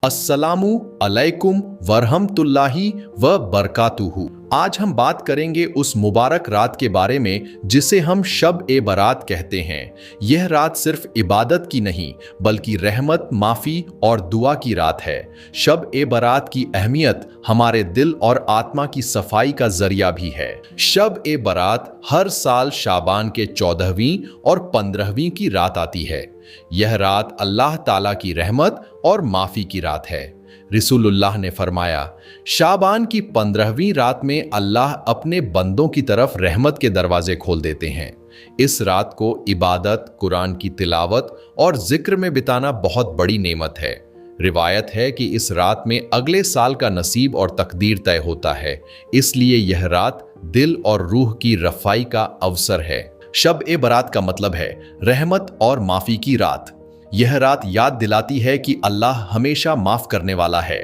अस्सलामु अलैकुम वरहमतुल्लाहि व बरकातुहू। आज हम बात करेंगे उस मुबारक रात के बारे में जिसे हम शब ए बारात कहते हैं। यह रात सिर्फ इबादत की नहीं बल्कि रहमत, माफ़ी और दुआ की रात है। शब ए बारात की अहमियत हमारे दिल और आत्मा की सफाई का जरिया भी है। शब ए बारात हर साल शाबान के 14वीं और 15वीं की रात आती है। यह रात अल्लाह ताला की रहमत और माफ़ी की रात है। रसूलुल्लाह ने फरमाया, शाबान की 15वीं रात में अल्लाह अपने बंदों की तरफ रहमत के दरवाजे खोल देते हैं। इस रात को इबादत, कुरान की तिलावत और जिक्र में बिताना बहुत बड़ी नेमत है। रिवायत है कि इस रात में अगले साल का नसीब और तकदीर तय होता है, इसलिए यह रात दिल और रूह की रफ़ाई का अवसर है। शब ए बारात का मतलब है रहमत और माफ़ी की रात। यह रात याद दिलाती है कि अल्लाह हमेशा माफ़ करने वाला है।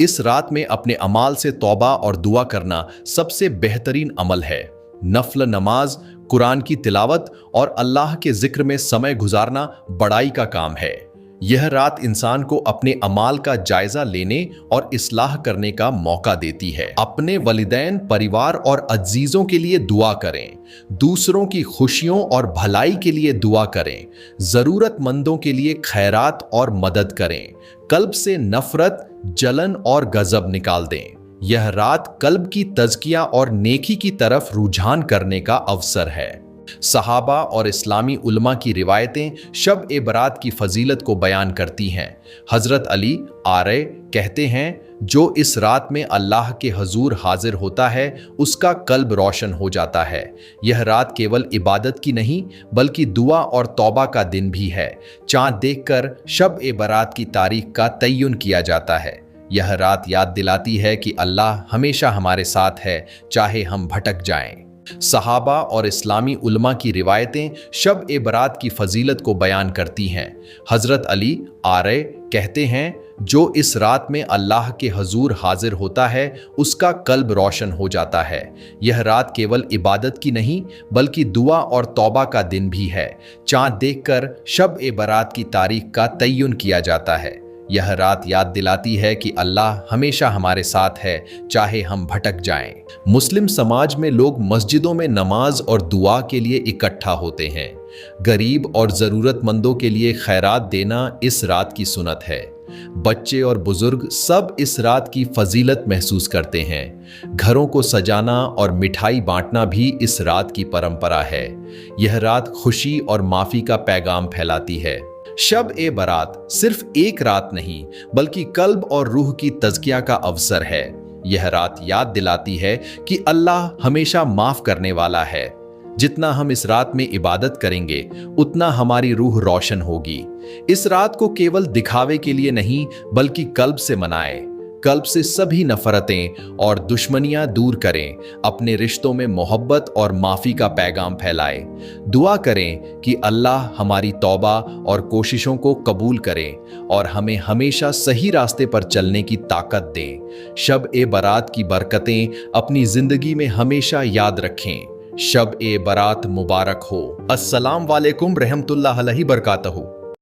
इस रात में अपने अमाल से तौबा और दुआ करना सबसे बेहतरीन अमल है। नफल नमाज, कुरान की तिलावत और अल्लाह के जिक्र में समय गुजारना बड़ाई का काम है। यह रात इंसान को अपने अमाल का जायजा लेने और इस्लाह करने का मौका देती है। अपने वलिदैन, परिवार और अजीजों के लिए दुआ करें। दूसरों की खुशियों और भलाई के लिए दुआ करें। जरूरतमंदों के लिए खैरात और मदद करें। कल्ब से नफरत, जलन और गजब निकाल दें। यह रात कल्ब की तज़किया और नेकी की तरफ रुझान करने का अवसर है। सहाबा और इस्लामी उलमा की रिवायतें शब ए बारात की फजीलत को बयान करती हैं। हजरत अली कहते हैं, जो इस रात में अल्लाह के हजूर हाजिर होता है उसका कल्ब रोशन हो जाता है। यह रात केवल इबादत की नहीं बल्कि दुआ और तौबा का दिन भी है। चाँद देखकर शब ए बारात की तारीख का तय्युन किया जाता है। यह रात याद दिलाती है कि अल्लाह हमेशा हमारे साथ है, चाहे हम भटक जाएं। सहाबा और इस्लामी उलमा की रिवायतें शब ए बारात की फजीलत को बयान करती हैं। हजरत अली कहते हैं, जो इस रात में अल्लाह के हजूर हाजिर होता है उसका कल्ब रोशन हो जाता है। यह रात केवल इबादत की नहीं बल्कि दुआ और तौबा का दिन भी है। चाँद देखकर शब ए बारात की तारीख का तय्युन किया जाता है। यह रात याद दिलाती है कि अल्लाह हमेशा हमारे साथ है, चाहे हम भटक जाएं। मुस्लिम समाज में लोग मस्जिदों में नमाज और दुआ के लिए इकट्ठा होते हैं। गरीब और ज़रूरतमंदों के लिए खैरात देना इस रात की सुन्नत है। बच्चे और बुजुर्ग सब इस रात की फजीलत महसूस करते हैं। घरों को सजाना और मिठाई बांटना भी इस रात की परंपरा है। यह रात खुशी और माफ़ी का पैगाम फैलाती है। शब ए बारात सिर्फ एक रात नहीं बल्कि कल्ब और रूह की तज़किया का अवसर है। यह रात याद दिलाती है कि अल्लाह हमेशा माफ़ करने वाला है। जितना हम इस रात में इबादत करेंगे उतना हमारी रूह रोशन होगी। इस रात को केवल दिखावे के लिए नहीं बल्कि कल्ब से मनाएं। कल्ब से सभी नफरतें और दुश्मनियां दूर करें। अपने रिश्तों में मोहब्बत और माफ़ी का पैगाम फैलाएं। दुआ करें कि अल्लाह हमारी तौबा और कोशिशों को कबूल करें और हमें हमेशा सही रास्ते पर चलने की ताकत दें। शब ए बारात की बरकतें अपनी ज़िंदगी में हमेशा याद रखें। शब ए बारात मुबारक हो। अस्सलाम वालेकुम रहमतुल्लाहि बरकातहू।